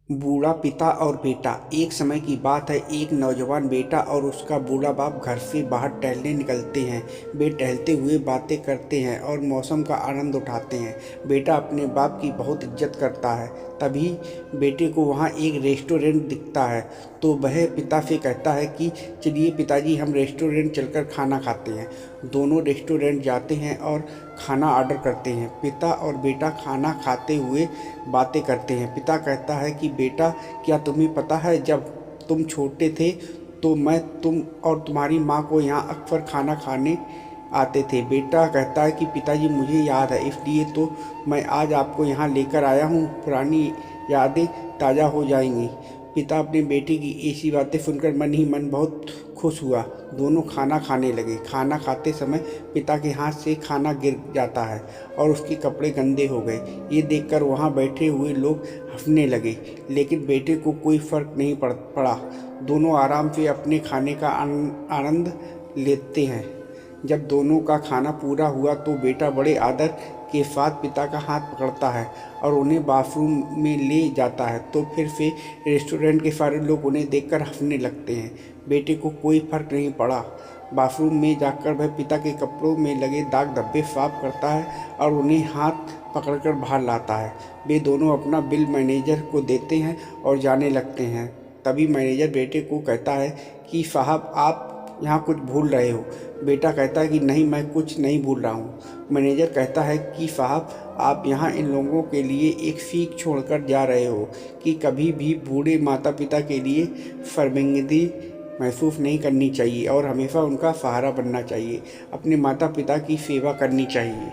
बूढ़ा पिता और बेटा। एक समय की बात है, एक नौजवान बेटा और उसका बूढ़ा बाप घर से बाहर टहलने निकलते हैं। वे टहलते हुए बातें करते हैं और मौसम का आनंद उठाते हैं। बेटा अपने बाप की बहुत इज्जत करता है। तभी बेटे को वहाँ एक रेस्टोरेंट दिखता है, तो वह पिता से कहता है कि चलिए पिताजी, हम रेस्टोरेंट चलकर खाना खाते हैं। दोनों रेस्टोरेंट जाते हैं और खाना ऑर्डर करते हैं। पिता और बेटा खाना खाते हुए बातें करते हैं। पिता कहता है कि बेटा, क्या तुम्हें पता है, जब तुम छोटे थे तो मैं तुम और तुम्हारी माँ को यहाँ अक्सर खाना खाने आते थे। बेटा कहता है कि पिताजी, मुझे याद है, इसलिए तो मैं आज आपको यहाँ लेकर आया हूँ। पुरानी यादें ताज़ा हो जाएंगी। पिता अपने बेटे की ऐसी बातें सुनकर मन ही मन बहुत खुश हुआ। दोनों खाना खाने लगे। खाना खाते समय पिता के हाथ से खाना गिर जाता है और उसके कपड़े गंदे हो गए। ये देखकर वहाँ बैठे हुए लोग हंसने लगे, लेकिन बेटे को कोई फर्क नहीं पड़ा। दोनों आराम से अपने खाने का आनंद लेते हैं। जब दोनों का खाना पूरा हुआ तो बेटा बड़े आदर के साथ पिता का हाथ पकड़ता है और उन्हें बाथरूम में ले जाता है। तो फिर से रेस्टोरेंट के सारे लोग उन्हें देखकर हंसने लगते हैं। बेटे को कोई फर्क नहीं पड़ा। बाथरूम में जाकर वह पिता के कपड़ों में लगे दाग धब्बे साफ करता है और उन्हें हाथ पकड़कर बाहर लाता है। वे दोनों अपना बिल मैनेजर को देते हैं और जाने लगते हैं। तभी मैनेजर बेटे को कहता है कि साहब, आप यहाँ कुछ भूल रहे हो। बेटा कहता है कि नहीं, मैं कुछ नहीं भूल रहा हूँ। मैनेजर कहता है कि साहब, आप यहाँ इन लोगों के लिए एक सीख छोड़कर जा रहे हो कि कभी भी बूढ़े माता पिता के लिए शर्मिंदगी महसूस नहीं करनी चाहिए और हमेशा उनका सहारा बनना चाहिए। अपने माता पिता की सेवा करनी चाहिए।